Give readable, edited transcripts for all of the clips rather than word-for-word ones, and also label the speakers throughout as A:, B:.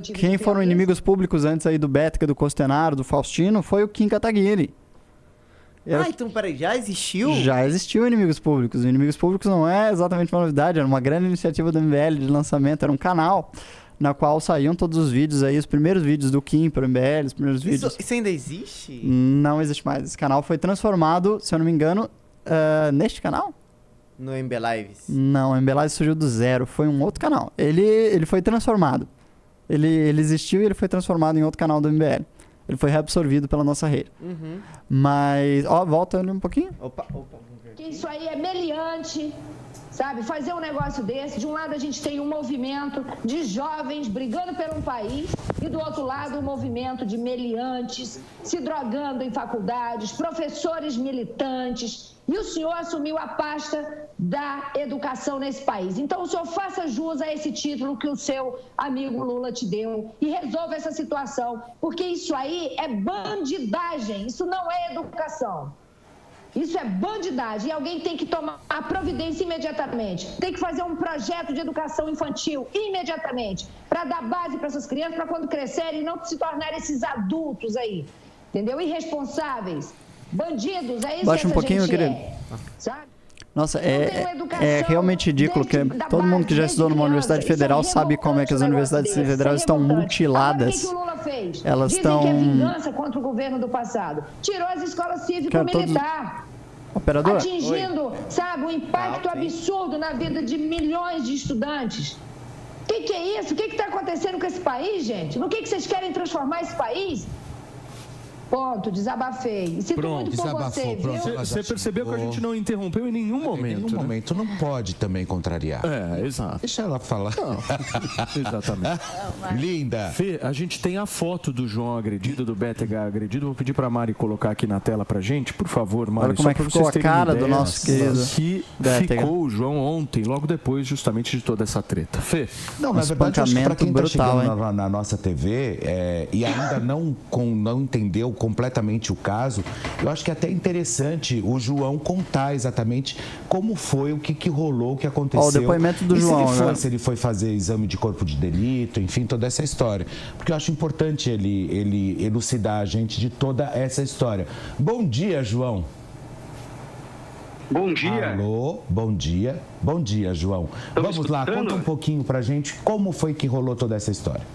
A: Quem foram inimigos públicos antes aí do Bétega, do Costenaro, do Faustino, foi o Kim Kataguiri.
B: Então peraí, já existiu?
A: Já existiu Inimigos Públicos. Inimigos Públicos não é exatamente uma novidade, era uma grande iniciativa do MBL de lançamento, era um canal na qual saíam todos os vídeos aí, os primeiros vídeos do Kim para o MBL, os primeiros vídeos.
B: Isso ainda existe?
A: Não existe mais. Esse canal foi transformado, se eu não me engano, neste canal?
B: No MB Lives?
A: Não, o MB Lives surgiu do zero, foi um outro canal. Ele foi transformado. Ele existiu e ele foi transformado em outro canal do MBL. Ele foi reabsorvido pela nossa rede.
B: Uhum.
A: Mas, volta ali um pouquinho.
B: Opa, vamos ver.
C: Que isso aí é meliante, sabe? Fazer um negócio desse. De um lado a gente tem um movimento de jovens brigando por um país e do outro lado um movimento de meliantes se drogando em faculdades, professores militantes. E o senhor assumiu a pasta da educação nesse país. Então, o senhor faça jus a esse título que o seu amigo Lula te deu e resolva essa situação, porque isso aí é bandidagem, isso não é educação. Isso é bandidagem e alguém tem que tomar a providência imediatamente. Tem que fazer um projeto de educação infantil imediatamente, para dar base para essas crianças, para quando crescerem não se tornarem esses adultos aí, entendeu? Irresponsáveis. Bandidos, é isso.
A: Baixa
C: que
A: um pouquinho,
C: gente
A: querido.
C: Sabe?
A: Nossa, é realmente ridículo que todo mundo que já estudou numa universidade federal sabe como é que as universidades federais estão mutiladas.
C: Agora, o que o Lula fez?
A: Elas
C: Dizem
A: estão...
C: que é vingança contra o governo do passado. Tirou as escolas cívico-militar.
A: Operador?
C: Atingindo, sabe, um impacto absurdo na vida de milhões de estudantes. O que é isso? O que está acontecendo com esse país, gente? No que vocês querem transformar esse país? Ponto, desabafei. E sinto muito por você, viu?
D: Você percebeu que a gente não interrompeu em nenhum momento.
E: Em nenhum momento. Não pode também contrariar.
D: Exato.
E: Deixa ela falar.
D: Não, exatamente.
E: Linda.
D: Fê, a gente tem a foto do João agredido, do Bétega agredido. Vou pedir pra Mari colocar aqui na tela pra gente, por favor, Mari.
A: Olha como é que ficou a cara do nosso querido
D: que
A: Bétega.
D: Ficou o João ontem, logo depois justamente de toda essa treta. Fê?
E: Não, na verdade, acho que pra quem
A: brutal,
E: tá chegando na nossa TV e ainda não entendeu completamente o caso, eu acho que é até interessante o João contar exatamente como foi, o que rolou, o que aconteceu.
A: O depoimento do João,
E: se ele foi fazer exame de corpo de delito, enfim, toda essa história. Porque eu acho importante ele elucidar a gente de toda essa história. Bom dia, João.
F: Bom dia.
E: Alô, bom dia. Bom dia, João. Vamos lá, conta um pouquinho pra gente como foi que rolou toda essa história.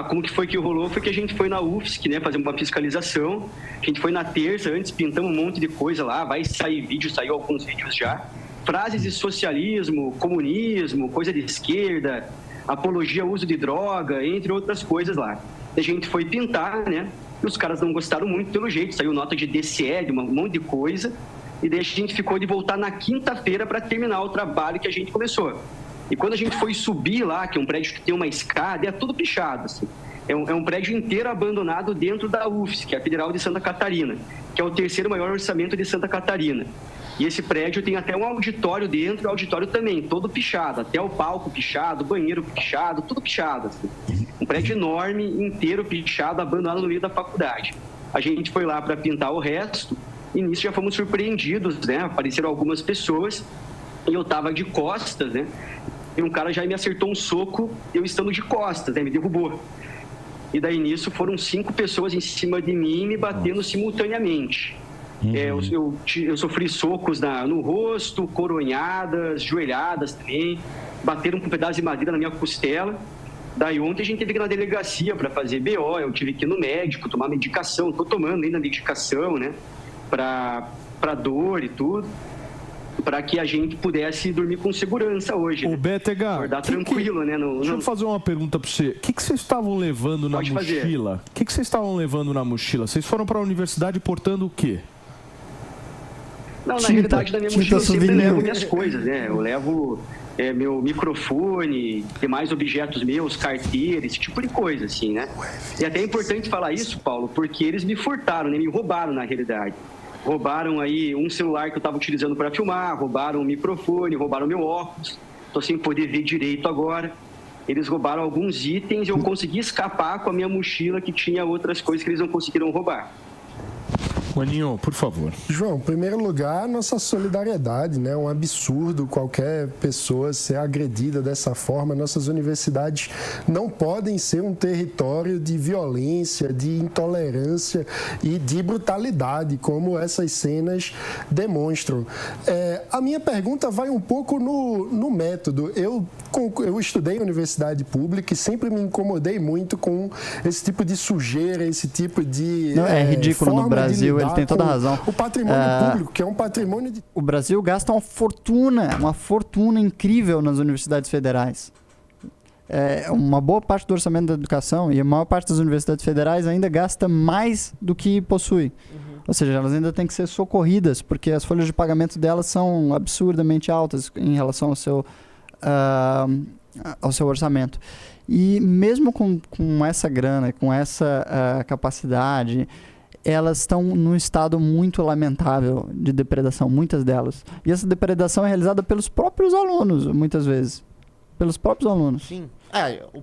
F: Como que foi que rolou? Foi que a gente foi na UFSC, né, fazer uma fiscalização. A gente foi na terça, antes pintamos um monte de coisa lá, vai sair vídeo, saiu alguns vídeos já. Frases de socialismo, comunismo, coisa de esquerda, apologia ao uso de droga, entre outras coisas lá. A gente foi pintar, né, e os caras não gostaram muito pelo jeito, saiu nota de DCE, um monte de coisa, e daí a gente ficou de voltar na quinta-feira para terminar o trabalho que a gente começou. E quando a gente foi subir lá, que é um prédio que tem uma escada, é tudo pichado, assim. É um prédio inteiro abandonado dentro da UFSC, que é a Federal de Santa Catarina, que é o terceiro maior orçamento de Santa Catarina. E esse prédio tem até um auditório dentro, o auditório também, todo pichado, até o palco pichado, banheiro pichado, tudo pichado, assim. Um prédio enorme, inteiro pichado, abandonado no meio da faculdade. A gente foi lá para pintar o resto, e nisso já fomos surpreendidos, né? Apareceram algumas pessoas, e eu estava de costas, né? E um cara já me acertou um soco, eu estando de costas, né? Me derrubou. E daí nisso foram 5 pessoas em cima de mim me batendo simultaneamente. Eu sofri socos no rosto, coronhadas, joelhadas também, bateram com um pedaço de madeira na minha costela. Daí ontem a gente teve que ir na delegacia para fazer BO, eu tive que ir no médico, tomar medicação, estou tomando ainda medicação, né? Para dor e tudo, para que a gente pudesse dormir com segurança hoje.
D: O Bétega,
F: acordar tranquilo, né?
D: Deixa eu fazer uma pergunta para você. O que vocês estavam levando na mochila? O que vocês estavam levando na mochila? Vocês foram para a universidade portando o quê?
F: Não, na realidade, na minha mochila eu sempre levo minhas coisas, né? Eu levo meu microfone, demais objetos meus, carteira, esse tipo de coisa, assim, né? E até é importante falar isso, Paulo, porque eles me furtaram, né? Me roubaram, na realidade. Roubaram aí um celular que eu estava utilizando para filmar, roubaram o microfone, roubaram meu óculos, estou sem poder ver direito agora. Eles roubaram alguns itens e eu consegui escapar com a minha mochila que tinha outras coisas que eles não conseguiram roubar.
D: Maninho, por favor.
G: João, em primeiro lugar, nossa solidariedade, né? É um absurdo qualquer pessoa ser agredida dessa forma. Nossas universidades não podem ser um território de violência, de intolerância e de brutalidade, como essas cenas demonstram. A minha pergunta vai um pouco no método. Eu estudei em universidade pública e sempre me incomodei muito com esse tipo de sujeira, esse tipo de...
A: Não, é ridículo no Brasil, ele tem toda a razão.
G: O patrimônio público, que é um patrimônio de...
A: O Brasil gasta uma fortuna incrível nas universidades federais. Uma boa parte do orçamento da educação e a maior parte das universidades federais ainda gasta mais do que possui. Ou seja, elas ainda têm que ser socorridas, porque as folhas de pagamento delas são absurdamente altas em relação ao seu orçamento. E mesmo com essa grana, com essa capacidade, elas estão num estado muito lamentável de depredação, muitas delas. E essa depredação é realizada pelos próprios alunos, muitas vezes. Pelos próprios alunos.
B: Sim.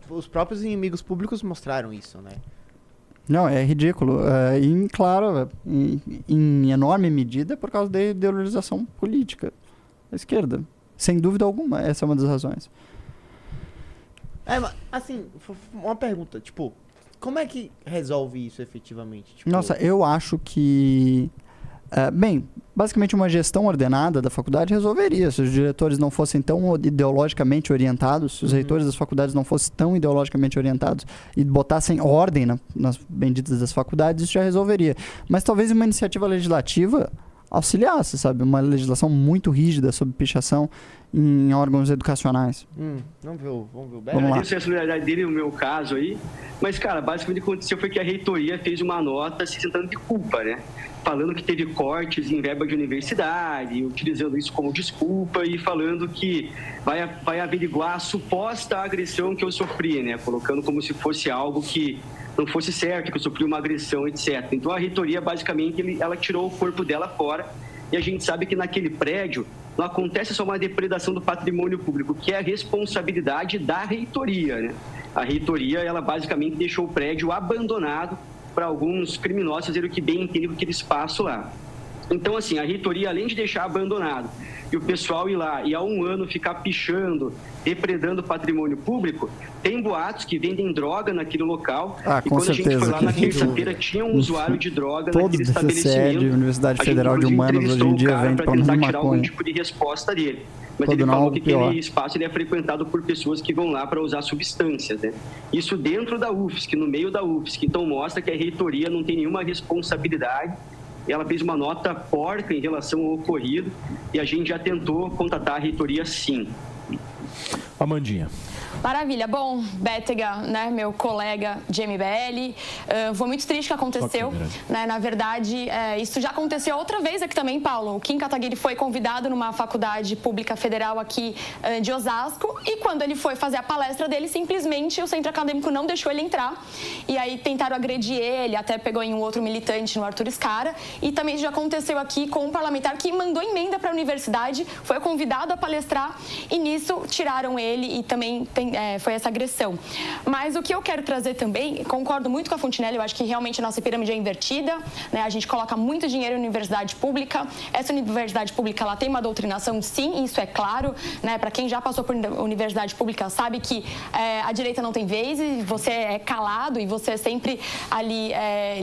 B: Os próprios inimigos públicos mostraram isso, né?
A: Não, é ridículo. E, claro, em enorme medida por causa da ideologização política da esquerda. Sem dúvida alguma, essa é uma das razões.
B: Assim, uma pergunta, tipo, como é que resolve isso efetivamente? Tipo...
A: Nossa, eu acho que... basicamente uma gestão ordenada da faculdade resolveria. Se os diretores não fossem tão ideologicamente orientados, se os reitores das faculdades não fossem tão ideologicamente orientados e botassem ordem nas benditas das faculdades, isso já resolveria. Mas talvez uma iniciativa legislativa auxiliasse, sabe? Uma legislação muito rígida sobre pichação em órgãos educacionais.
B: Vamos ver o Beto.
A: Vamos lá.
F: Eu sei a solidariedade dele no meu caso aí, mas, cara, basicamente o que aconteceu foi que a reitoria fez uma nota se sentando de culpa, né? Falando que teve cortes em verba de universidade, utilizando isso como desculpa e falando que vai averiguar a suposta agressão que eu sofri, né? Colocando como se fosse algo que não fosse certo, que eu sofri uma agressão, etc. Então a reitoria, basicamente, ela tirou o corpo dela fora e a gente sabe que naquele prédio não acontece só uma depredação do patrimônio público, que é a responsabilidade da reitoria, né? A reitoria, ela basicamente deixou o prédio abandonado para alguns criminosos fazerem o que bem entendem com aquele espaço lá. Então, assim, a reitoria, além de deixar abandonado e o pessoal ir lá e há um ano ficar pichando, depredando o patrimônio público, tem boatos que vendem droga naquele local. E quando a gente foi lá na terça-feira, tinha um usuário de droga naquele estabelecimento.
A: Universidade Federal de Humanas hoje em dia vende
F: para tentar tirar algum tipo de resposta dele. Mas ele falou que aquele espaço ele é frequentado por pessoas que vão lá para usar substâncias, né? Isso dentro da UFSC, no meio da UFSC. Então mostra que a reitoria não tem nenhuma responsabilidade. Ela fez uma nota porca em relação ao ocorrido e a gente já tentou contatar a reitoria, sim.
D: Amandinha.
H: Maravilha. Bom, Bétega, né, meu colega de MBL, foi muito triste que aconteceu. Né? Na verdade, isso já aconteceu outra vez aqui também, Paulo. O Kim Kataguiri foi convidado numa faculdade pública federal aqui de Osasco e quando ele foi fazer a palestra dele, simplesmente o centro acadêmico não deixou ele entrar. E aí tentaram agredir ele, até pegou em um outro militante, no Arthur Scara. E também já aconteceu aqui com um parlamentar que mandou emenda para a universidade, foi convidado a palestrar e nisso tiraram ele e também foi essa agressão. Mas o que eu quero trazer também, concordo muito com a Fontinelli, eu acho que realmente a nossa pirâmide é invertida, né? A gente coloca muito dinheiro em universidade pública, essa universidade pública ela tem uma doutrinação, sim, isso é claro, né? Para quem já passou por universidade pública sabe que a direita não tem vez e você é calado e você é sempre ali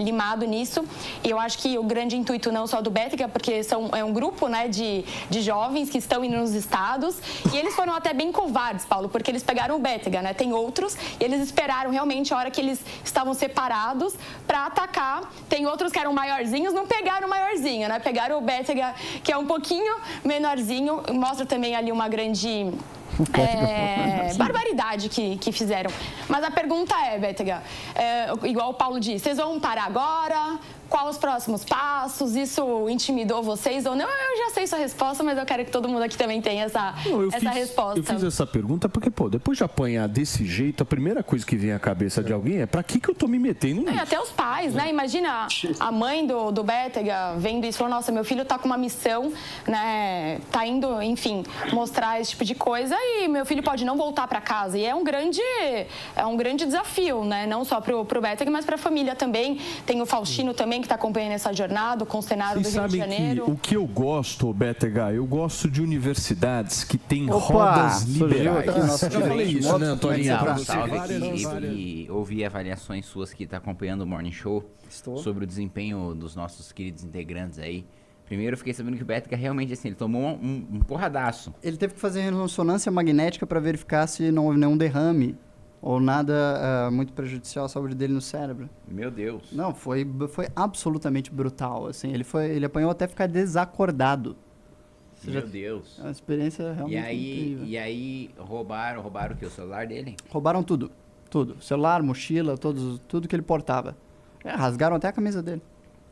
H: limado nisso. E eu acho que o grande intuito não só do Bétega, porque é um grupo, né, de jovens que estão indo nos estados e eles foram até bem covardes, Paulo, porque eles pegaram o Bétega, né? Tem outros e eles esperaram realmente a hora que eles estavam separados para atacar. Tem outros que eram maiorzinhos, não pegaram o maiorzinho, né? Pegaram o Bétega, que é um pouquinho menorzinho. Mostra também ali uma grande barbaridade que fizeram. Mas a pergunta é, Bétega, igual o Paulo disse, vocês vão parar agora? Quais os próximos passos? Isso intimidou vocês ou não? Eu já sei sua resposta, mas eu quero que todo mundo aqui também tenha essa resposta.
D: Eu fiz essa pergunta porque, depois de apanhar desse jeito, a primeira coisa que vem à cabeça de alguém é pra que eu tô me metendo nisso?
H: Até os pais, né? Imagina a mãe do Bétega vendo isso, falou, nossa, meu filho tá com uma missão, né? Tá indo, enfim, mostrar esse tipo de coisa e meu filho pode não voltar para casa. E é um grande desafio, né? Não só pro Bétega, mas para a família também. Tem o Faustino também que está acompanhando essa jornada, o Concenado do Rio de Janeiro.
D: O que eu gosto, Bétega, eu gosto de universidades que têm rodas liberais.
A: Eu
D: já falei isso, né, Antônio?
I: Salve aqui e ouvi avaliações suas que está acompanhando o Morning Show sobre o desempenho dos nossos queridos integrantes aí. Primeiro eu fiquei sabendo que o Bétega realmente, assim, ele tomou um porradaço.
A: Ele teve que fazer ressonância magnética para verificar se não houve nenhum derrame ou nada muito prejudicial à saúde dele no cérebro.
I: Meu Deus.
A: Não, foi absolutamente brutal, assim. Ele apanhou até ficar desacordado.
I: Meu Deus.
A: É uma experiência realmente incrível.
I: E aí roubaram o quê? O celular dele?
A: Roubaram tudo. Celular, mochila, tudo que ele portava. Rasgaram até a camisa dele.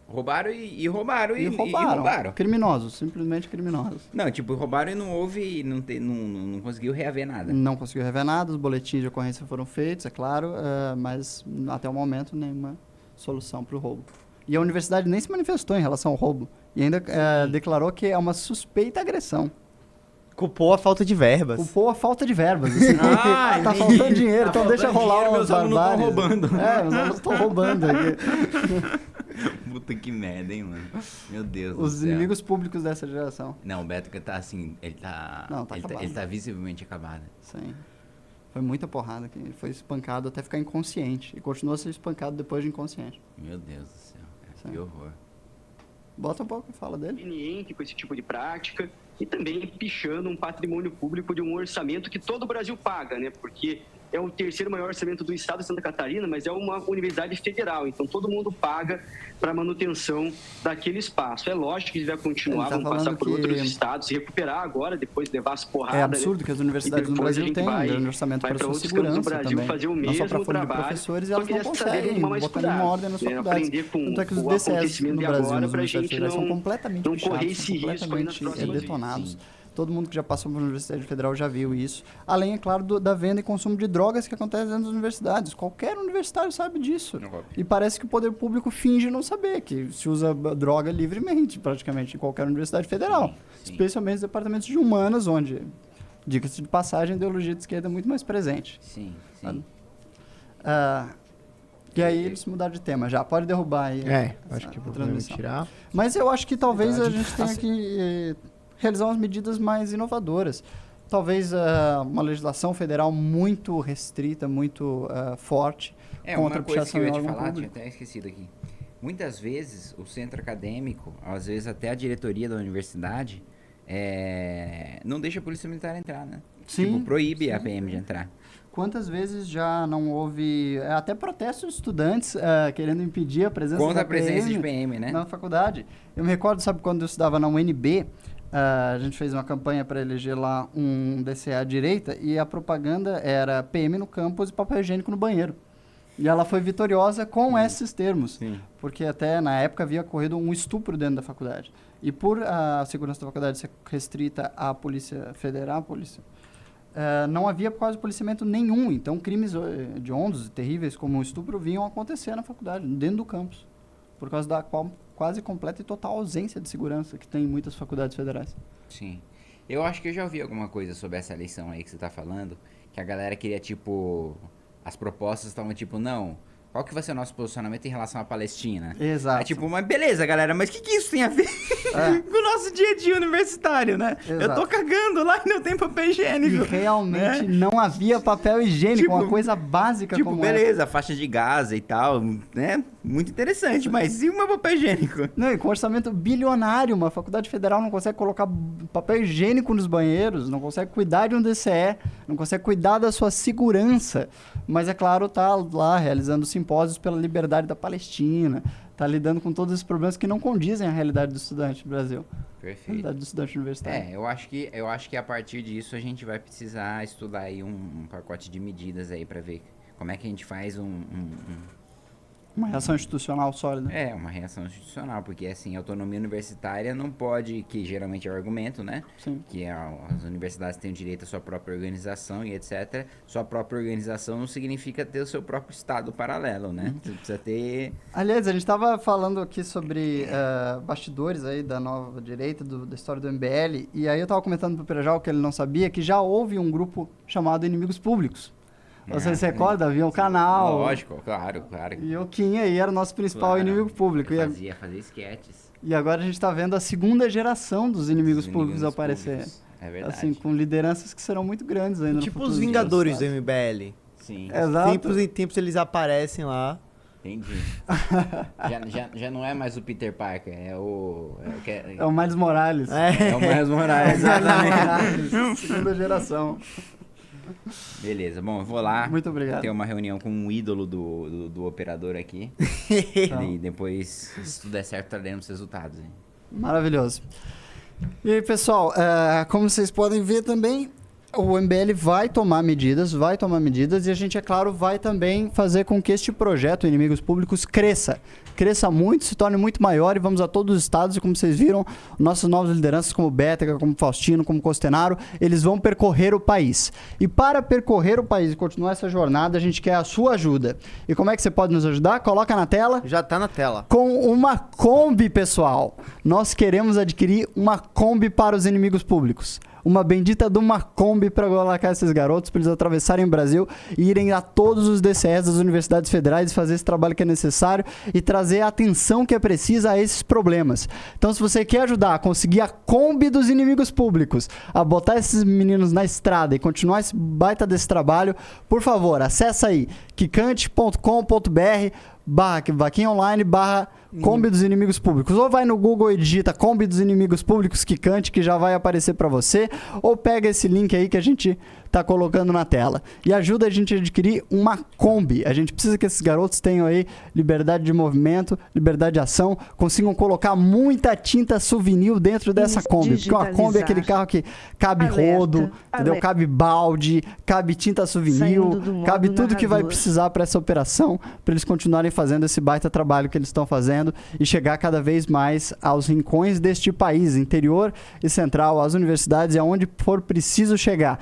I: Roubaram e roubaram.
A: Criminosos, simplesmente criminosos.
I: Não, tipo, roubaram e não houve, não conseguiu reaver nada.
A: Não conseguiu reaver nada, os boletins de ocorrência foram feitos, é claro, mas até o momento nenhuma solução para o roubo. E a universidade nem se manifestou em relação ao roubo. E ainda declarou que é uma suspeita agressão.
B: Culpou a falta de verbas.
A: Assim, tá faltando dinheiro, então deixa rolar
I: meus alunos estão roubando.
A: Meus alunos estão roubando aqui.
I: Puta que merda, hein, mano. Meu Deus do
A: Os
I: céu.
A: inimigos públicos dessa geração.
I: Não, o Bétega tá assim, ele tá visivelmente acabado.
A: Sim. Foi muita porrada aqui. Ele foi espancado até ficar inconsciente. E continuou a ser espancado depois de inconsciente.
I: Meu Deus do céu, cara, que horror.
A: Bota um pouco e fala dele.
F: Conveniente com esse tipo de prática e também pichando um patrimônio público de um orçamento que todo o Brasil paga, né? Porque é o terceiro maior orçamento do estado de Santa Catarina, mas é uma universidade federal, então todo mundo paga para manutenção daquele espaço. É lógico que vai continuar, vão passar por outros estados e recuperar agora, depois levar as porradas.
A: É absurdo, né? Que as universidades no Brasil têm um orçamento para sua segurança
F: Brasil
A: também.
F: Fazer o
A: não
F: mesmo
A: só para formar
F: trabalho,
A: professores, e elas não conseguem botar nenhuma ordem nas faculdades. Tanto é que os DCS no Brasil, nas universidades federais, são completamente pichados, são completamente detonados. Todo mundo que já passou pela Universidade Federal já viu isso. Além, é claro, da venda e consumo de drogas que acontece dentro das universidades. Qualquer universitário sabe disso. E parece que o poder público finge não saber que se usa droga livremente, praticamente, em qualquer universidade federal. Sim. Especialmente os departamentos de humanas, onde, diga-se de passagem, a ideologia de esquerda é muito mais presente.
I: Sim.
A: E aí eles mudaram de tema já. Pode derrubar aí.
B: Acho que podemos tirar.
A: Mas eu acho que talvez a gente tenha que realizar umas medidas mais inovadoras. Talvez uma legislação federal muito restrita, muito forte.
I: Contra uma coisa que eu ia te falar, tinha até esquecido aqui. Muitas vezes o centro acadêmico, às vezes até a diretoria da universidade, não deixa a polícia militar entrar, né?
A: Sim.
I: Tipo, proíbe a PM de entrar.
A: Quantas vezes já não houve até protestos de estudantes querendo impedir a presença
I: contra
A: da
I: a presença de PM, né?
A: Na faculdade. Eu me recordo, sabe, quando eu estudava na UNB, a gente fez uma campanha para eleger lá um DCE à direita e a propaganda era PM no campus e papel higiênico no banheiro. E ela foi vitoriosa com esses termos, porque até na época havia ocorrido um estupro dentro da faculdade. E por a segurança da faculdade ser restrita à Polícia Federal, não havia quase policiamento nenhum. Então crimes hediondos e terríveis como o estupro vinham acontecer na faculdade, dentro do campus, por causa da quase completa e total ausência de segurança que tem em muitas faculdades federais.
I: Sim. Eu acho que eu já ouvi alguma coisa sobre essa eleição aí que você tá falando, que a galera queria, tipo... As propostas estavam tipo, não... Qual que vai ser o nosso posicionamento em relação à Palestina?
A: Exato.
I: É tipo, mas beleza, galera, mas o que isso tem a ver com o nosso dia a dia universitário, né?
A: Exato.
I: Eu tô cagando lá e não tem papel higiênico.
A: E realmente não havia papel higiênico,
I: Tipo,
A: uma coisa básica
I: tipo,
A: como
I: beleza, faixa de Gaza e tal, né? Muito interessante, mas e o meu papel higiênico?
A: Não, e com orçamento bilionário, uma faculdade federal não consegue colocar papel higiênico nos banheiros, não consegue cuidar de um DCE, não consegue cuidar da sua segurança, mas é claro, tá lá realizando simpósios pela liberdade da Palestina, tá lidando com todos esses problemas que não condizem à realidade do estudante do Brasil.
I: Perfeito.
A: Realidade do estudante universitário.
I: Eu acho que a partir disso a gente vai precisar estudar aí um pacote de medidas aí para ver como é que a gente faz
A: Uma reação institucional sólida.
I: É, uma reação institucional, porque assim, a autonomia universitária não pode, que geralmente é o argumento, né?
A: Sim.
I: Que as universidades têm o direito à sua própria organização e etc. Sua própria organização não significa ter o seu próprio estado paralelo, né? Você precisa ter...
A: Aliás, a gente estava falando aqui sobre bastidores aí da nova direita, da história do MBL, e aí eu estava comentando pro Perejal que ele não sabia que já houve um grupo chamado Inimigos Públicos. Você se recorda? Havia um canal.
I: Lógico, claro.
A: E o Kim aí era o nosso principal inimigo público.
I: Fazia sketches.
A: E agora a gente está vendo a segunda geração dos inimigos públicos aparecer.
I: Públicos. É verdade.
A: Assim, com lideranças que serão muito grandes ainda.
B: Tipo os Vingadores do MBL.
I: Sim.
A: Exato.
B: Tempos em tempos eles aparecem lá.
I: Entendi. já não é mais o Peter Parker, é o
A: Miles Morales.
I: É o Miles Morales, exatamente.
A: Segunda geração.
I: Beleza, bom, eu vou lá.
A: Muito obrigado.
I: Ter uma reunião com um ídolo do operador aqui. E depois, se tudo der certo, traremos resultados. Hein?
A: Maravilhoso. E aí, pessoal, como vocês podem ver também, o MBL vai tomar medidas e a gente, é claro, vai também fazer com que este projeto Inimigos Públicos cresça muito, se torne muito maior, e vamos a todos os estados, e como vocês viram, nossas novas lideranças como Bétega, como Faustino, como Costenaro, eles vão percorrer o país. E para percorrer o país e continuar essa jornada, a gente quer a sua ajuda. E como é que você pode nos ajudar? Coloca na tela.
B: Já tá na tela.
A: Com uma Kombi, pessoal. Nós queremos adquirir uma Kombi para os inimigos públicos. Uma bendita de uma Kombi para colocar esses garotos, para eles atravessarem o Brasil e irem a todos os DCEs das universidades federais, fazer esse trabalho que é necessário e trazer a atenção que é precisa a esses problemas. Então, se você quer ajudar a conseguir a Kombi dos inimigos públicos, a botar esses meninos na estrada e continuar esse baita desse trabalho, por favor, acessa aí quicante.com.br/vaquinhaonline/ Kombi dos Inimigos Públicos. Ou vai no Google e digita Kombi dos Inimigos Públicos Quicante, que já vai aparecer para você, ou pega esse link aí que a gente tá colocando na tela e ajuda a gente a adquirir uma Kombi. A gente precisa que esses garotos tenham aí liberdade de movimento, liberdade de ação, consigam colocar muita tinta souvenir dentro dessa Kombi, porque uma Kombi é aquele carro que cabe rodo, entendeu? Cabe balde, cabe tinta souvenir, cabe tudo que vai precisar para essa operação, para eles continuarem fazendo esse baita trabalho que eles estão fazendo e chegar cada vez mais aos rincões deste país, interior e central, às universidades e aonde for preciso chegar.